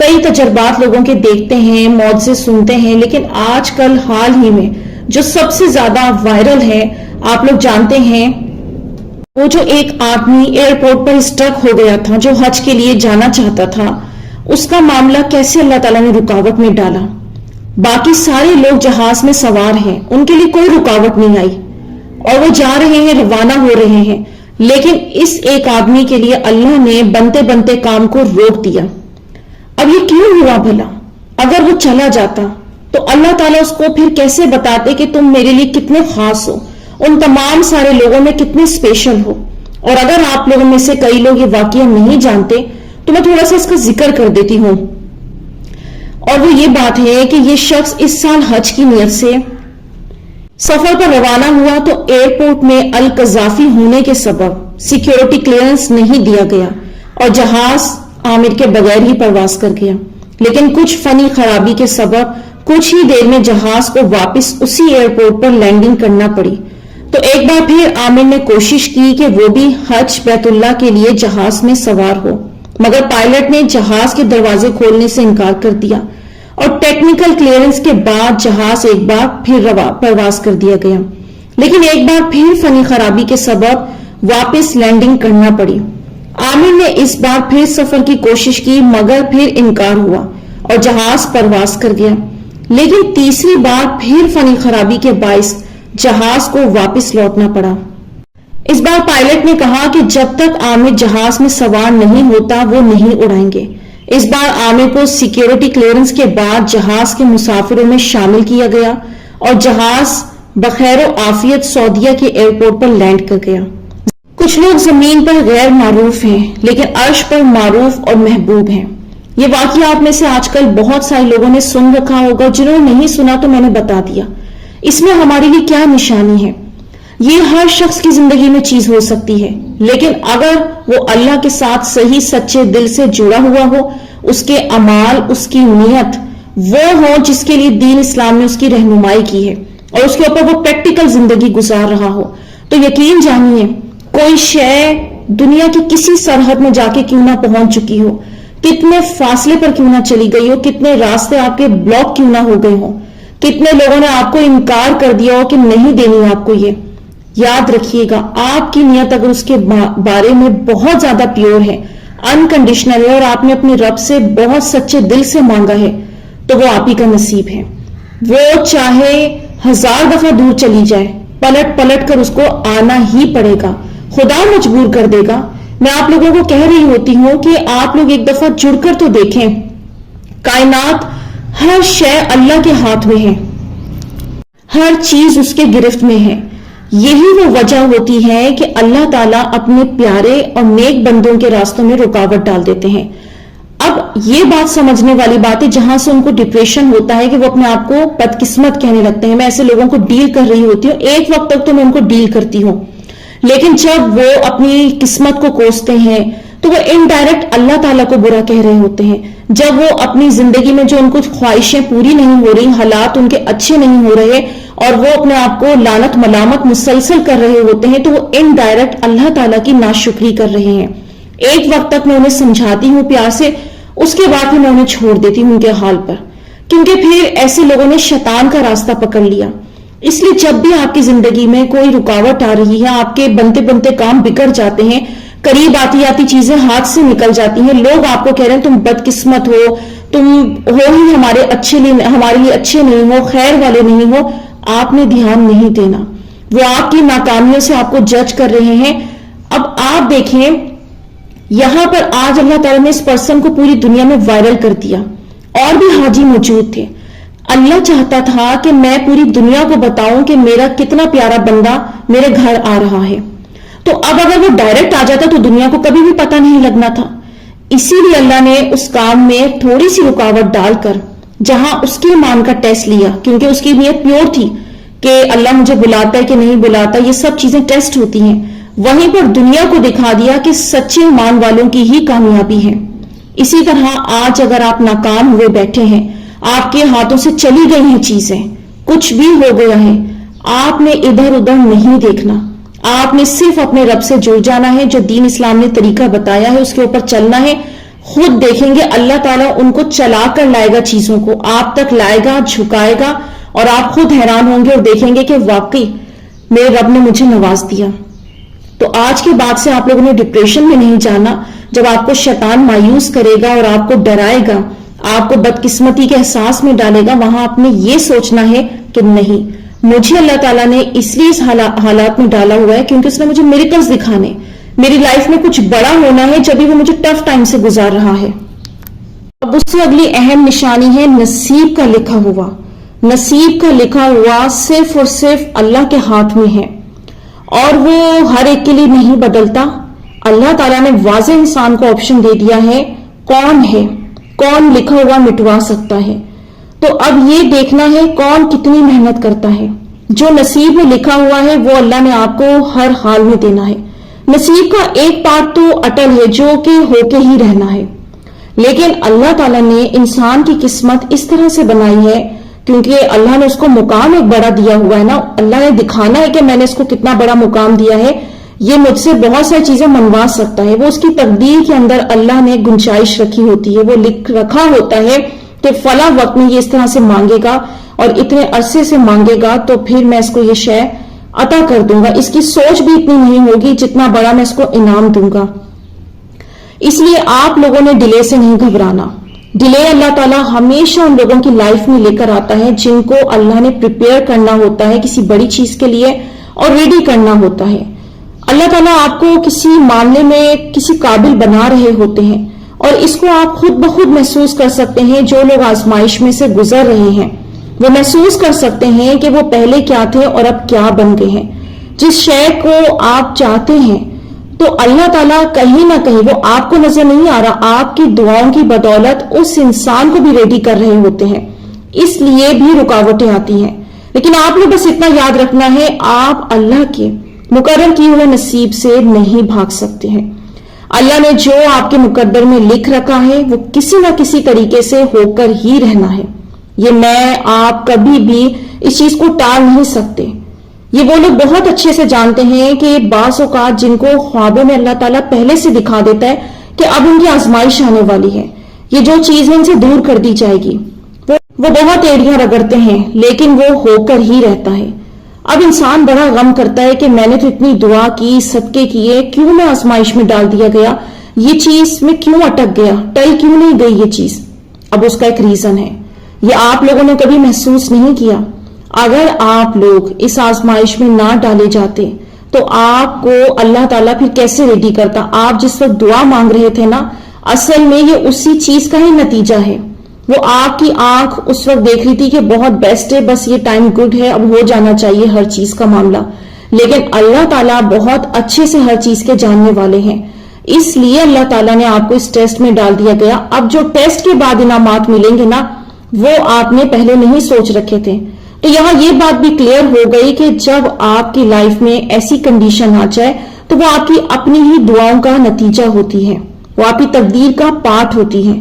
کئی تجربات لوگوں کے دیکھتے ہیں، موت سے سنتے ہیں، لیکن آج کل حال ہی میں جو سب سے زیادہ وائرل ہے، آپ لوگ جانتے ہیں، وہ جو ایک آدمی ایئرپورٹ پر اسٹک ہو گیا تھا جو حج کے لیے جانا چاہتا تھا، اس کا معاملہ کیسے اللہ تعالیٰ نے رکاوٹ میں ڈالا۔ باقی سارے لوگ جہاز میں سوار ہیں، ان کے لیے کوئی رکاوٹ نہیں آئی اور وہ جا رہے ہیں، روانہ ہو رہے ہیں، لیکن اس ایک آدمی کے لیے اللہ نے بنتے بنتے کام کو روک دیا۔ اب یہ کیوں ہوا بھلا؟ اگر وہ چلا جاتا تو اللہ تعالیٰ اس کو پھر کیسے بتاتے کہ تم میرے لیے کتنے خاص ہو، ان تمام سارے لوگوں میں کتنے اسپیشل ہو۔ اور اگر آپ لوگوں میں سے کئی لوگ یہ واقعہ نہیں جانتے تو میں تھوڑا سا اس کا ذکر کر دیتی ہوں، اور وہ یہ بات ہے کہ یہ شخص اس سال حج کی نیت سے سفر پر روانہ ہوا تو ایئرپورٹ میں القذافی ہونے کے سبب سیکیورٹی کلیئرنس نہیں دیا گیا اور جہاز عامر کے بغیر ہی پرواز کر گیا، لیکن کچھ فنی خرابی کے سبب کچھ ہی دیر میں جہاز کو واپس اسی ایئرپورٹ پر لینڈنگ کرنا پڑی۔ تو ایک بار پھر عامر نے کوشش کی کہ وہ بھی حج بیت اللہ کے لیے جہاز میں سوار ہو، مگر پائلٹ نے جہاز کے دروازے کھولنے سے انکار کر دیا اور ٹیکنیکل کلیئرنس کے بعد جہاز ایک بار پھر پرواز کر دیا گیا، لیکن ایک بار پھر فنی خرابی کے سبب واپس لینڈنگ کرنا پڑی۔ عامر نے اس بار پھر سفر کی کوشش کی مگر پھر انکار ہوا اور جہاز پرواز کر گیا، لیکن تیسری بار پھر فنی خرابی کے باعث جہاز کو واپس لوٹنا پڑا۔ اس بار پائلٹ نے کہا کہ جب تک عامر جہاز میں سوار نہیں ہوتا وہ نہیں اڑائیں گے۔ اس بار عامر کو سیکیورٹی کلیئرنس کے بعد جہاز کے مسافروں میں شامل کیا گیا اور جہاز بخیر و عافیت سعودیہ کے ایئرپورٹ پر لینڈ کر گیا۔ کچھ لوگ زمین پر غیر معروف ہیں لیکن عرش پر معروف اور محبوب ہیں۔ یہ واقعہ آپ میں سے آج کل بہت سارے لوگوں نے سن رکھا ہوگا، جنہوں نے نہیں سنا تو میں نے بتا دیا۔ اس میں ہمارے لیے کیا نشانی ہے؟ یہ ہر شخص کی زندگی میں چیز ہو سکتی ہے، لیکن اگر وہ اللہ کے ساتھ صحیح سچے دل سے جڑا ہوا ہو، اس کے اعمال، اس کی نیت وہ ہو جس کے لیے دین اسلام نے اس کی رہنمائی کی ہے اور اس کے اوپر وہ پریکٹیکل زندگی گزار رہا ہو، تو یقین جانیے کوئی شے دنیا کی کسی سرحد میں جا کے کیوں نہ پہنچ چکی ہو، کتنے فاصلے پر کیوں نہ چلی گئی ہو، کتنے راستے آپ کے بلاک کیوں نہ ہو گئے ہوں، کتنے لوگوں نے آپ کو انکار کر دیا ہو کہ نہیں دینی آپ کو، یہ یاد رکھیے گا آپ کی نیت اگر اس کے بارے میں بہت زیادہ پیور ہے، انکنڈیشنل ہے، اور آپ نے اپنے رب سے بہت سچے دل سے مانگا ہے تو وہ آپ ہی کا نصیب ہے۔ وہ چاہے 1000 دفعہ دور چلی جائے، پلٹ پلٹ کر اس کو آنا ہی پڑے گا، خدا مجبور کر دے گا۔ میں آپ لوگوں کو کہہ رہی ہوتی ہوں کہ آپ لوگ ایک دفعہ جڑ کر تو دیکھیں، کائنات ہر شے اللہ کے ہاتھ میں ہے، ہر چیز اس کے گرفت میں ہے۔ یہی وہ وجہ ہوتی ہے کہ اللہ تعالیٰ اپنے پیارے اور نیک بندوں کے راستوں میں رکاوٹ ڈال دیتے ہیں۔ اب یہ بات سمجھنے والی بات ہے جہاں سے ان کو ڈپریشن ہوتا ہے کہ وہ اپنے آپ کو بدقسمت کہنے لگتے ہیں۔ میں ایسے لوگوں کو ڈیل کر رہی ہوتی ہوں، ایک وقت تک تو میں ان کو ڈیل کرتی ہوں، لیکن جب وہ اپنی قسمت کو کوستے ہیں تو وہ انڈائریکٹ اللہ تعالیٰ کو برا کہہ رہے ہوتے ہیں۔ جب وہ اپنی زندگی میں جو ان کو خواہشیں پوری نہیں ہو رہی، حالات ان کے اچھے نہیں ہو رہے اور وہ اپنے آپ کو لعنت ملامت مسلسل کر رہے ہوتے ہیں، تو وہ انڈائریکٹ اللہ تعالیٰ کی ناشکری کر رہے ہیں۔ ایک وقت تک میں انہیں سمجھاتی ہوں پیار سے، اس کے بعد میں انہیں چھوڑ دیتی ہوں ان کے حال پر، کیونکہ پھر ایسے لوگوں نے شیطان کا راستہ پکڑ لیا۔ اس لیے جب بھی آپ کی زندگی میں کوئی رکاوٹ آ رہی ہے، آپ کے بنتے بنتے کام بگڑ جاتے ہیں، قریب آتی آتی چیزیں ہاتھ سے نکل جاتی ہیں، لوگ آپ کو کہہ رہے ہیں تم بدقسمت ہو، تم ہو ہی ہمارے لیے اچھے نہیں ہو، خیر والے نہیں ہو، آپ نے دھیان نہیں دینا، وہ آپ کی ناکامیوں سے آپ کو جج کر رہے ہیں۔ اب آپ دیکھیں یہاں پر آج اللہ تعالیٰ نے اس پرسن کو پوری دنیا میں وائرل کر دیا، اور بھی حاجی موجود تھے۔ اللہ چاہتا تھا کہ میں پوری دنیا کو بتاؤں کہ میرا کتنا پیارا بندہ میرے گھر آ رہا ہے، تو اب اگر وہ ڈائریکٹ آ جاتا تو دنیا کو کبھی بھی پتہ نہیں لگنا تھا۔ اسی لیے اللہ نے اس کام میں تھوڑی سی رکاوٹ ڈال کر جہاں اس کے ایمان کا ٹیسٹ لیا، کیونکہ اس کی نیت پیور تھی کہ اللہ مجھے بلاتا ہے کہ نہیں بلاتا، یہ سب چیزیں ٹیسٹ ہوتی ہیں، وہیں پر دنیا کو دکھا دیا کہ سچے ایمان والوں کی ہی کامیابی ہے۔ اسی طرح آج اگر آپ ناکام ہوئے بیٹھے ہیں، آپ کے ہاتھوں سے چلی گئی ہیں چیزیں، کچھ بھی ہو گیا ہے، آپ نے ادھر ادھر نہیں دیکھنا، آپ نے صرف اپنے رب سے جڑ جانا ہے، جو دین اسلام نے طریقہ بتایا ہے اس کے اوپر چلنا ہے۔ خود دیکھیں گے اللہ تعالیٰ ان کو چلا کر لائے گا، چیزوں کو آپ تک لائے گا، جھکائے گا، اور آپ خود حیران ہوں گے اور دیکھیں گے کہ واقعی میرے رب نے مجھے نواز دیا۔ تو آج کے بعد سے آپ لوگوں نے ڈپریشن میں نہیں جانا۔ جب آپ کو شیطان مایوس کرے گا اور آپ کو ڈرائے گا، آپ کو بدقسمتی کے احساس میں ڈالے گا، وہاں آپ نے یہ سوچنا ہے کہ نہیں، مجھے اللہ تعالیٰ نے اس لیے اس حالات میں ڈالا ہوا ہے کیونکہ اس نے مجھے میریکلز دکھانے، میری لائف میں کچھ بڑا ہونا ہے جبھی وہ مجھے ٹف ٹائم سے گزار رہا ہے۔ اب اس سے اگلی اہم نشانی ہے نصیب کا لکھا ہوا۔ نصیب کا لکھا ہوا صرف اور صرف اللہ کے ہاتھ میں ہے، اور وہ ہر ایک کے لیے نہیں بدلتا۔ اللہ تعالیٰ نے واضح انسان کو آپشن دے دیا ہے کون لکھا ہوا مٹوا سکتا ہے۔ تو اب یہ دیکھنا ہے کون کتنی محنت کرتا ہے۔ جو نصیب میں لکھا ہوا ہے وہ اللہ نے آپ کو ہر حال میں دینا ہے۔ نصیب کا ایک پارٹ تو اٹل ہے جو کہ ہو کے ہی رہنا ہے، لیکن اللہ تعالیٰ نے انسان کی قسمت اس طرح سے بنائی ہے کیونکہ اللہ نے اس کو مقام ایک بڑا دیا ہوا ہے نا، اللہ نے دکھانا ہے کہ میں نے اس کو کتنا بڑا مقام دیا ہے، یہ مجھ سے بہت ساری چیزیں منوا سکتا ہے۔ وہ اس کی تقدیر کے اندر اللہ نے گنجائش رکھی ہوتی ہے، وہ لکھ رکھا ہوتا ہے کہ فلاں وقت میں یہ اس طرح سے مانگے گا اور اتنے عرصے سے مانگے گا تو پھر میں اس کو یہ شے عطا کر دوں گا۔ اس کی سوچ بھی اتنی نہیں ہوگی جتنا بڑا میں اس کو انعام دوں گا۔ اس لیے آپ لوگوں نے ڈیلے سے نہیں گھبرانا۔ ڈیلے اللہ تعالیٰ ہمیشہ ان لوگوں کی لائف میں لے کر آتا ہے جن کو اللہ نے پریپیئر کرنا ہوتا ہے کسی بڑی چیز کے لیے اور ریڈی کرنا ہوتا ہے۔ اللہ تعالیٰ آپ کو کسی معاملے میں کسی قابل بنا رہے ہوتے ہیں، اور اس کو آپ خود بخود محسوس کر سکتے ہیں۔ جو لوگ آزمائش میں سے گزر رہے ہیں وہ محسوس کر سکتے ہیں کہ وہ پہلے کیا تھے اور اب کیا بن گئے ہیں۔ جس شے کو آپ چاہتے ہیں تو اللہ تعالیٰ کہیں نہ کہیں، وہ آپ کو نظر نہیں آ رہا، آپ کی دعاؤں کی بدولت اس انسان کو بھی ریڈی کر رہے ہوتے ہیں، اس لیے بھی رکاوٹیں آتی ہیں۔ لیکن آپ نے بس اتنا یاد رکھنا ہے، آپ اللہ کے مقرر کیے ہوئے نصیب سے نہیں بھاگ سکتے ہیں۔ اللہ نے جو آپ کے مقدر میں لکھ رکھا ہے وہ کسی نہ کسی طریقے سے ہو کر ہی رہنا ہے۔ یہ میں آپ کبھی بھی اس چیز کو ٹال نہیں سکتے۔ یہ وہ لوگ بہت اچھے سے جانتے ہیں کہ بعض اوقات جن کو خوابوں میں اللہ تعالیٰ پہلے سے دکھا دیتا ہے کہ اب ان کی آزمائش آنے والی ہے، یہ جو چیز ہے ان سے دور کر دی جائے گی، وہ بہت ایڑیاں رگڑتے ہیں لیکن وہ ہو کر ہی رہتا ہے۔ اب انسان بڑا غم کرتا ہے کہ میں نے تو اتنی دعا کی، صدقے کیے، کیوں میں آزمائش میں ڈال دیا گیا، یہ چیز میں کیوں اٹک گیا، ٹل کیوں نہیں گئی یہ چیز۔ اب اس کا ایک ریزن ہے، یہ آپ لوگوں نے کبھی محسوس نہیں کیا۔ اگر آپ لوگ اس آزمائش میں نہ ڈالے جاتے تو آپ کو اللہ تعالیٰ پھر کیسے ریڈی کرتا؟ آپ جس وقت دعا مانگ رہے تھے نا، اصل میں یہ اسی چیز کا ہی نتیجہ ہے۔ وہ آپ کی آنکھ اس وقت دیکھ رہی تھی کہ بہت بیسٹ ہے، بس یہ ٹائم گڈ ہے، اب ہو جانا چاہیے ہر چیز کا معاملہ، لیکن اللہ تعالیٰ بہت اچھے سے ہر چیز کے جاننے والے ہیں، اس لیے اللہ تعالیٰ نے آپ کو اس ٹیسٹ میں ڈال دیا گیا۔ اب جو ٹیسٹ کے بعد انعامات ملیں گے نا، وہ آپ نے پہلے نہیں سوچ رکھے تھے۔ تو یہاں یہ بات بھی کلیئر ہو گئی کہ جب آپ کی لائف میں ایسی کنڈیشن آ جائے تو وہ آپ کی اپنی ہی دعاؤں کا نتیجہ ہوتی ہے، وہ آپ کی تقدیر کا پارٹ ہوتی ہے،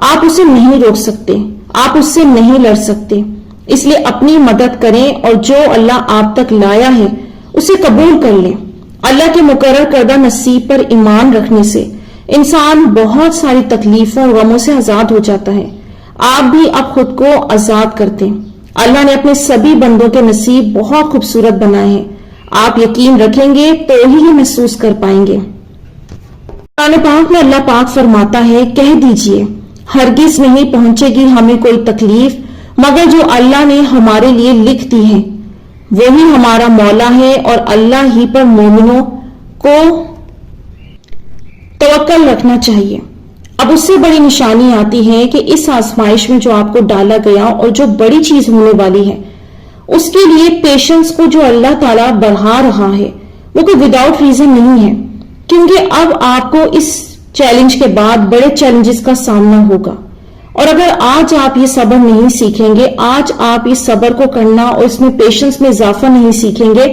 آپ اسے نہیں روک سکتے، آپ اس سے نہیں لڑ سکتے۔ اس لیے اپنی مدد کریں اور جو اللہ آپ تک لایا ہے اسے قبول کر لیں۔ اللہ کے مقرر کردہ نصیب پر ایمان رکھنے سے انسان بہت ساری تکلیفوں اور غموں سے آزاد ہو جاتا ہے۔ آپ بھی اب خود کو آزاد کرتے ہیں۔ اللہ نے اپنے سبھی بندوں کے نصیب بہت خوبصورت بنائے ہیں، آپ یقین رکھیں گے تو ہی یہ محسوس کر پائیں گے۔ قرآن پاک میں اللہ پاک فرماتا ہے، کہہ دیجئے ہرگز نہیں پہنچے گی ہمیں کوئی تکلیف مگر جو اللہ نے ہمارے لیے لکھ دی ہے، وہی ہمارا مولا ہے اور اللہ ہی پر مومنوں کو توکل رکھنا چاہیے۔ اب اس سے بڑی نشانی آتی ہے کہ اس آزمائش میں جو آپ کو ڈالا گیا اور جو بڑی چیز ہونے والی ہے، اس کے لیے پیشنس کو جو اللہ تعالیٰ بڑھا رہا ہے وہ کوئی وداؤٹ ریزن نہیں ہے، کیونکہ اب آپ کو اس چیلنج کے بعد بڑے چیلنجز کا سامنا ہوگا، اور اگر آج آپ یہ صبر نہیں سیکھیں گے، آج آپ اس صبر کو کرنا اور اس میں پیشنس میں اضافہ نہیں سیکھیں گے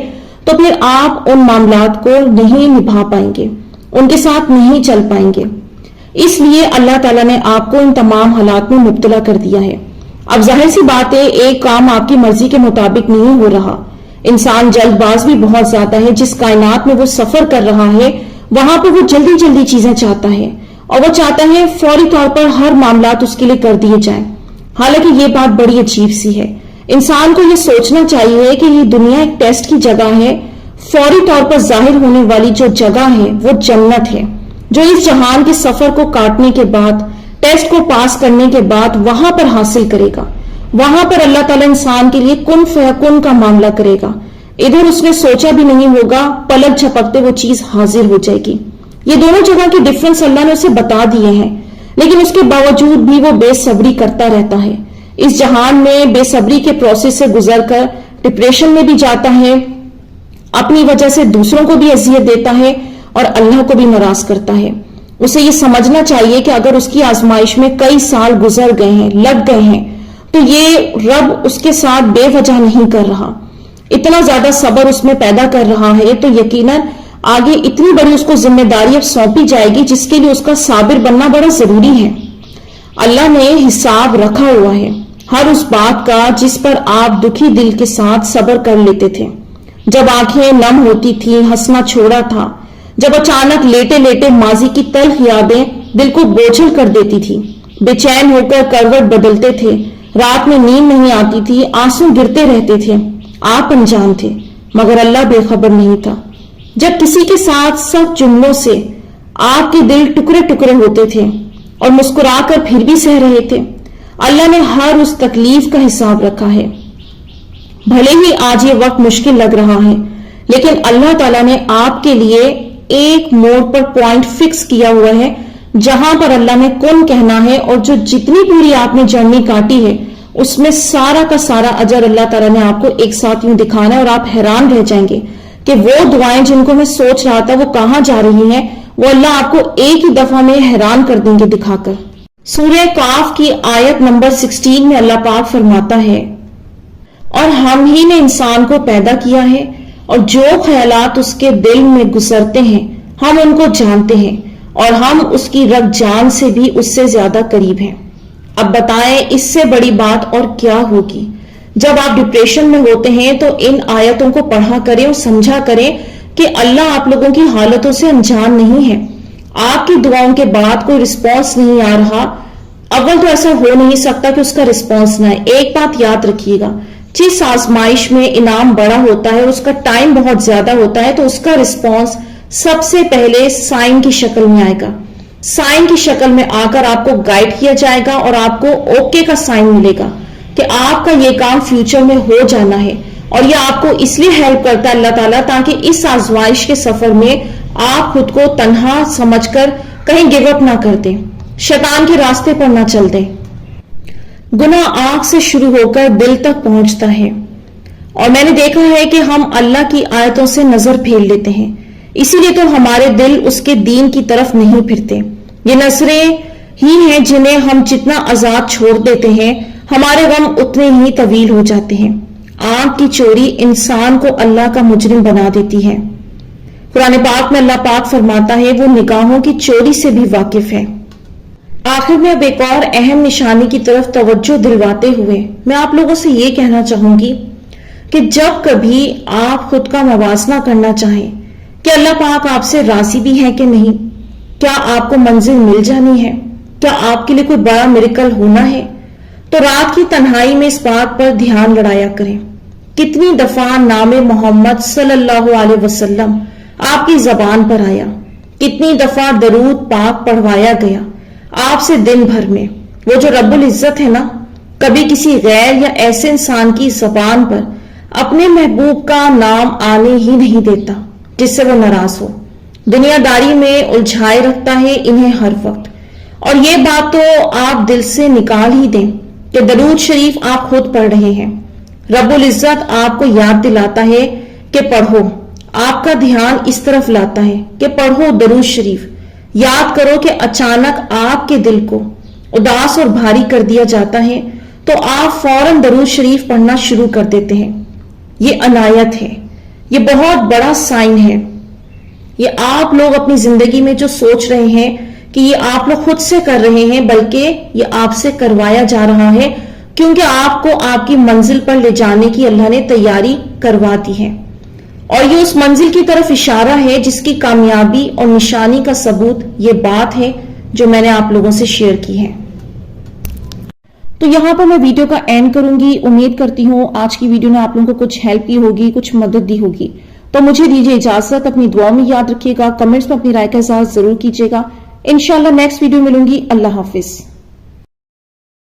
تو پھر آپ ان معاملات کو نہیں نبھا پائیں گے، ان کے ساتھ نہیں چل پائیں گے۔ اس لیے اللہ تعالیٰ نے آپ کو ان تمام حالات میں مبتلا کر دیا ہے۔ اب ظاہر سی بات ہے، ایک کام آپ کی مرضی کے مطابق نہیں ہو رہا، انسان جلد باز بھی بہت زیادہ ہے، جس کائنات میں وہ سفر کر رہا ہے وہاں پہ وہ جلدی جلدی چیزیں چاہتا ہے، اور وہ چاہتا ہے فوری طور پر ہر معاملات اس کے لیے کر دیے جائیں. حالانکہ یہ بات بڑی عجیب سی ہے. انسان کو یہ سوچنا چاہیے کہ یہ دنیا ایک ٹیسٹ کی جگہ ہے. فوری طور پر ظاہر ہونے والی جو جگہ ہے وہ جنت ہے، جو اس جہان کے سفر کو کاٹنے کے بعد، ٹیسٹ کو پاس کرنے کے بعد وہاں پر حاصل کرے گا. وہاں پر اللہ تعالیٰ انسان کے لیے کن فیکن کا معاملہ کرے گا. ادھر اس نے سوچا بھی نہیں ہوگا، پلک جھپکتے وہ چیز حاضر ہو جائے گی. یہ دونوں جگہ کے ڈفرنس اللہ نے اسے بتا دیے ہیں، لیکن اس کے باوجود بھی وہ بے صبری کرتا رہتا ہے. اس جہان میں بے صبری کے پروسیس سے گزر کر ڈپریشن میں بھی جاتا ہے، اپنی وجہ سے دوسروں کو بھی اذیت دیتا ہے اور اللہ کو بھی ناراض کرتا ہے. اسے یہ سمجھنا چاہیے کہ اگر اس کی آزمائش میں کئی سال گزر گئے ہیں، لگ گئے ہیں، تو یہ رب اس کے ساتھ بے وجہ نہیں کر رہا. اتنا زیادہ صبر اس میں پیدا کر رہا ہے تو یقیناً آگے اتنی بڑی اس کو ذمہ داری اب سونپی جائے گی جس کے لیے اس کا صابر بننا بڑا ضروری ہے. اللہ نے حساب رکھا ہوا ہے ہر اس بات کا جس پر آپ دکھی دل کے ساتھ صبر کر لیتے تھے. جب آنکھیں نم ہوتی تھی، ہنسنا چھوڑا تھا، جب اچانک لیٹے لیٹے ماضی کی تلخ یادیں دل کو بوجھل کر دیتی تھی، بے چین ہو کر کروٹ بدلتے تھے، رات میں نیند نہیں آتی تھی، آنسو گرتے رہتے تھے. آپ انجان تھے مگر اللہ بے خبر نہیں تھا. جب کسی کے ساتھ سخت جملوں سے آپ کے دل ٹکڑے ٹکڑے ہوتے تھے اور مسکرا کر پھر بھی سہ رہے تھے، اللہ نے ہر اس تکلیف کا حساب رکھا ہے. بھلے ہی آج یہ وقت مشکل لگ رہا ہے، لیکن اللہ تعالیٰ نے آپ کے لیے ایک موڑ پر پوائنٹ فکس کیا ہوا ہے جہاں پر اللہ نے کن کہنا ہے، اور جو جتنی پوری آپ نے جرنی کاٹی ہے اس میں سارا کا سارا اجر اللہ تعالیٰ نے آپ کو ایک ساتھ یوں دکھانا ہے. اور آپ حیران رہ جائیں گے کہ وہ دعائیں جن کو میں سوچ رہا تھا وہ کہاں جا رہی ہیں، وہ اللہ آپ کو ایک ہی دفعہ میں حیران کر دیں گے دکھا کر. سورہ کاف کی آیت نمبر 16 میں اللہ پاک فرماتا ہے، اور ہم ہی نے انسان کو پیدا کیا ہے اور جو خیالات اس کے دل میں گزرتے ہیں ہم ان کو جانتے ہیں، اور ہم اس کی رگ جان سے بھی اس سے زیادہ قریب ہیں. اب بتائیں اس سے بڑی بات اور کیا ہوگی. جب آپ ڈپریشن میں ہوتے ہیں تو ان آیتوں کو پڑھا کریں اور سمجھا کریں کہ اللہ آپ لوگوں کی حالتوں سے انجان نہیں ہے. آپ کی دعاؤں کے بعد کوئی رسپانس نہیں آ رہا، اول تو ایسا ہو نہیں سکتا کہ اس کا رسپانس نہ آئے. ایک بات یاد رکھیے گا، جس آزمائش میں انعام بڑا ہوتا ہے، اس کا ٹائم بہت زیادہ ہوتا ہے، تو اس کا رسپانس سب سے پہلے سائن کی شکل میں آئے گا. سائن کی شکل میں آ کر آپ کو گائیڈ کیا جائے گا اور آپ کو اوکے کا سائن ملے گا کہ آپ کا یہ کام فیوچر میں ہو جانا ہے. اور یہ آپ کو اس لیے ہیلپ کرتا ہے اللہ تعالیٰ تاکہ اس آزمائش کے سفر میں آپ خود کو تنہا سمجھ کر کہیں گیو اپ نہ کر دیں، شیطان کے راستے پر نہ چل دیں. گناہ آنکھ سے شروع ہو کر دل تک پہنچتا ہے، اور میں نے دیکھا ہے کہ ہم اللہ کی آیتوں سے نظر پھیر لیتے ہیں، اسی لیے تو ہمارے دل اس کے دین کی طرف نہیں پھرتے. یہ نظریں ہی ہیں جنہیں ہم جتنا آزاد چھوڑ دیتے ہیں ہمارے غم اتنے ہی طویل ہو جاتے ہیں. آنکھ کی چوری انسان کو اللہ کا مجرم بنا دیتی ہے. قرآن پاک میں اللہ پاک فرماتا ہے وہ نگاہوں کی چوری سے بھی واقف ہے. آخر میں اب ایک اور اہم نشانی کی طرف توجہ دلواتے ہوئے میں آپ لوگوں سے یہ کہنا چاہوں گی کہ جب کبھی آپ خود کا موازنہ کرنا چاہیں کہ اللہ پاک آپ سے راضی بھی ہے کہ نہیں، کیا آپ کو منزل مل جانی ہے، کیا آپ کے لیے کوئی بڑا میریکل ہونا ہے، تو رات کی تنہائی میں اس بات پر دھیان لڑایا کریں کتنی دفعہ نام محمد صلی اللہ علیہ وسلم آپ کی زبان پر آیا، کتنی دفعہ درود پاک پڑھوایا گیا آپ سے دن بھر میں. وہ جو رب العزت ہے نا، کبھی کسی غیر یا ایسے انسان کی زبان پر اپنے محبوب کا نام آنے ہی نہیں دیتا جس سے وہ ناراض ہو. دنیا داری میں الجھائے رکھتا ہے انہیں ہر وقت. اور یہ بات تو آپ دل سے نکال ہی دیں کہ درود شریف آپ خود پڑھ رہے ہیں. رب العزت آپ کو یاد دلاتا ہے کہ پڑھو، آپ کا دھیان اس طرف لاتا ہے کہ پڑھو درود شریف. یاد کرو کہ اچانک آپ کے دل کو اداس اور بھاری کر دیا جاتا ہے تو آپ فوراً درود شریف پڑھنا شروع کر دیتے ہیں. یہ عنایت ہے، یہ بہت بڑا سائن ہے. یہ آپ لوگ اپنی زندگی میں جو سوچ رہے ہیں کہ یہ آپ لوگ خود سے کر رہے ہیں، بلکہ یہ آپ سے کروایا جا رہا ہے کیونکہ آپ کو آپ کی منزل پر لے جانے کی اللہ نے تیاری کروا دی ہے. اور یہ اس منزل کی طرف اشارہ ہے جس کی کامیابی اور نشانی کا ثبوت یہ بات ہے جو میں نے آپ لوگوں سے شیئر کی ہے۔ تو یہاں پر میں ویڈیو کا اینڈ کروں گی۔ امید کرتی ہوں آج کی ویڈیو نے آپ لوگوں کو کچھ ہیلپ کی ہوگی، کچھ مدد دی ہوگی۔ تو مجھے دیجیے اجازت، اپنی دعاؤں میں یاد رکھیے گا، کمنٹس میں اپنی رائے کا اظہار ضرور کیجیے گا۔ انشاءاللہ نیکسٹ ویڈیو ملوں گی۔ اللہ حافظ۔